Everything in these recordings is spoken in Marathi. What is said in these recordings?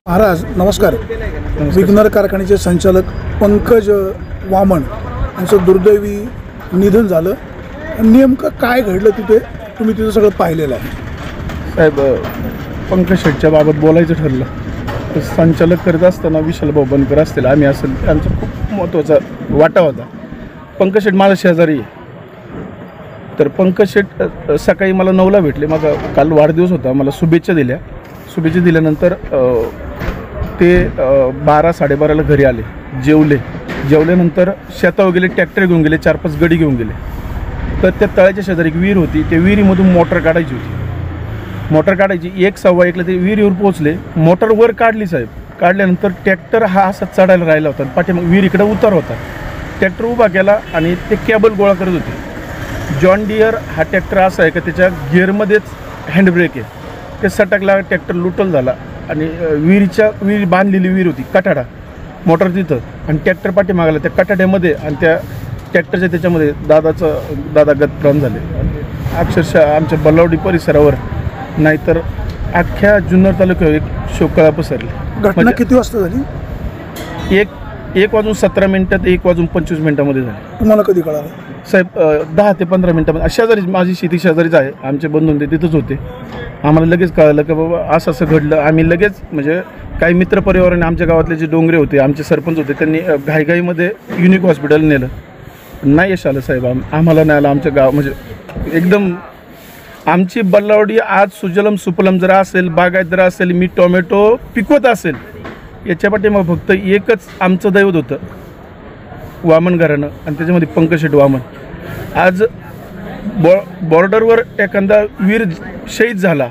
महाराज नमस्कार. विघ्नर कारखान्याचे संचालक पंकज वामन यांचं दुर्दैवी निधन झालं. नेमकं काय घडलं तिथे? तुम्ही तिथं सगळं पाहिलेलं आहे. साहेब, पंकज शेटच्या बाबत बोलायचं ठरलं तर संचालक करत असताना विशालभाऊ बनकर असतील, आम्ही असेल, आमचा खूप महत्त्वाचा वाटा होता. पंकज शेट माझा शेजारी आहे. तर पंकज शेट सकाळी मला 9ला भेटले. माझा काल वाढदिवस होता, मला शुभेच्छा दिल्या. शुभेच्छा दिल्यानंतर ते 12-12:30ला घरी आले, जेवल्यानंतर शेतावर गेले, ट्रॅक्टर घेऊन गेले, 4-5 गडी घेऊन गेले. तर त्या तळ्याच्या शेजारी एक विहीर होती. त्या विहिरीमधून मोटर काढायची होती. मोटर काढायची 1-1:15ला ते विहिरीवर पोहोचले. मोटर वर काढली साहेब. काढल्यानंतर ट्रॅक्टर हा असा चढायला राहिला होता. पाठीमाग विहीर इकडे उतार होता. ट्रॅक्टर उभा केला आणि ते केबल गोळा करत होते. जॉन डियर हा ट्रॅक्टर असा आहे का त्याच्या गिअरमध्येच हँडब्रेक आहे. ते सटकला, ट्रॅक्टर लुटल झाला आणि विहीर बांधलेली विहीर होती, कठाडा, मोटर तिथं, आणि ट्रॅक्टर पाठीमागला त्या कठाड्यामध्ये आणि त्या ट्रॅक्टरच्या त्याच्यामध्ये दादा गतप्राण झाले. अक्षरशः आमच्या बल्लावडी परिसरावर नाहीतर अख्ख्या जुन्नर तालुक्यावर एक शोककळा पसरली. घटना किती वाजता झाली? 1:17 ते 1:25 झाली. तुम्हाला कधी कळालं? साहेब 10 ते 15 मिनटामध्ये. शेजारीच, माझी शेती शेजारीच आहे, आमचे बंधू ते तिथंच होते. आम्हाला लगेच कळलं की बाबा असं घडलं. आम्ही लगेच म्हणजे काही मित्रपरिवाराने आमच्या गावातले जे डोंगरे होते, आमचे सरपंच होते, त्यांनी घाईघाईमध्ये युनिक हॉस्पिटल नेलं. नाही यश आलं साहेब. आम्हाला नाही आलं. आमचं गाव म्हणजे एकदम आमची बल्लावडी आज सुजलम सुफलम जर असेल, बागायतदार असेल, मी टोमॅटो पिकवत असेल, याच्या पाठीमाग फक्त एकच आमचं दैवत होतं, वामन घराणं, आणि त्याच्यामध्ये पंकज शेट वामन. आज बॉर्डरवर एखादा वीर शहीद झाला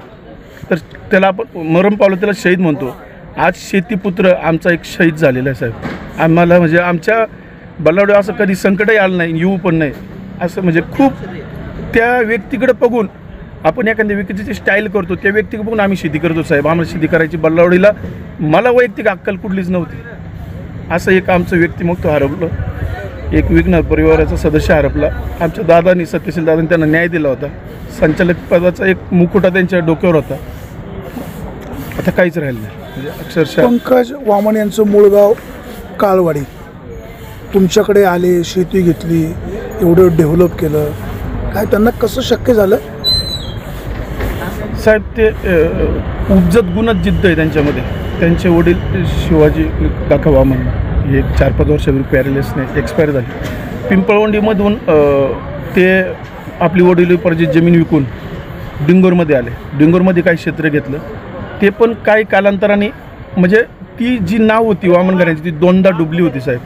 तर त्याला आपण मरण पावलं त्याला शहीद म्हणतो. आज शेतीपुत्र आमचा एक शहीद झालेला आहे साहेब. आम्हाला म्हणजे आमच्या बल्लावडी असं कधी संकटही आलं नाही, येऊ पण नाही. असं म्हणजे खूप त्या व्यक्तीकडे बघून आपण एखाद्या व्यक्तीची स्टाईल करतो, त्या व्यक्तीकडे बघून आम्ही शेती करतो साहेब. आम्हाला शेती करायची बल्लावडीला मला वैयक्तिक अक्कल कुठलीच नव्हती. असं एक आमचं व्यक्तिमत्व हरवलं, एक विघ्नर परिवाराचा सदस्य हरपला. आमच्या दादांनी, सत्यशील दादांनी त्यांना न्याय दिला होता. संचालक पदाचा एक मुकुटा त्यांच्या डोक्यावर होता. आता काहीच राहिलं नाही. म्हणजे अक्षरशः पंकज वामन यांचं मूळ गाव काळवाडी. तुमच्याकडे आले, शेती घेतली, एवढं डेव्हलप केलं, काय त्यांना कसं शक्य झालं? साहेब, ते उपजत गुणच जिद्द आहे त्यांच्यामध्ये. त्यांचे वडील शिवाजी काका वामन हे 4-5 वर्षापूर्वी पॅरालिसने एक्सपायर झाले. पिंपळवंडीमधून ते आपली वडिलोपार्जित जमीन विकून डिंगोरमध्ये आले. डिंगोरमध्ये काही क्षेत्र घेतलं. ते पण काही कालांतराने म्हणजे ती जी नाव होती वामन घराण्याची ती 2दा डुबली होती साहेब.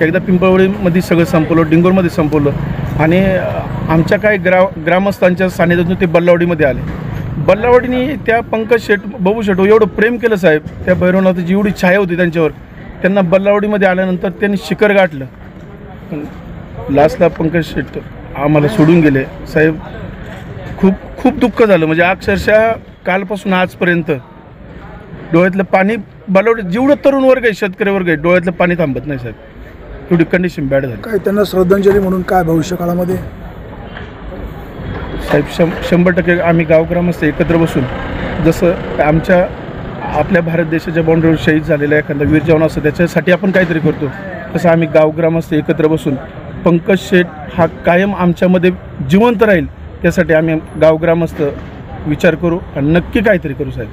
एकदा पिंपळवंडीमध्ये सगळं संपवलं, डिंगोरमध्ये संपवलं, आणि आमच्या काही ग्रामस्थांच्या सानिध्यातून ते बल्लावडीमध्ये आले. बल्लावडीने त्या पंकज शेट, बाबू शेट एवढं प्रेम केलं साहेब. त्या भैरवनाथाची एवढी छाया होती त्यांच्यावर. त्यांना बल्लावडीमध्ये आल्यानंतर त्यांनी शिखर गाठलं. लास्टला पंकज शेट आम्हाला सोडून गेले साहेब. खूप दुःख झालं. म्हणजे अक्षरशः कालपासून आजपर्यंत डोळ्यातलं पाणी, बल्लावडी जेवढं तरुण वर्ग आहे, शेतकरी वर्ग आहे, डोळ्यातलं पाणी थांबत नाही साहेब. एवढी कंडिशन बॅड झाली. काय त्यांना श्रद्धांजली म्हणून काय भविष्यकाळामध्ये? साहेब 100% आम्ही गावग्रामस्थ एकत्र बसून, जसं आपल्या भारत देशाच्या बाउंड्रीवर शहीद झालेला एखादा वीर जवान असतं त्याच्यासाठी आपण काहीतरी करतो, तसं आम्ही गावग्रामस्थ एकत्र बसून पंकज शेट हा कायम आमच्यामध्ये जिवंत राहील यासाठी आम्ही गावग्रामस्थ विचार करू आणि नक्की काहीतरी करू साहेब.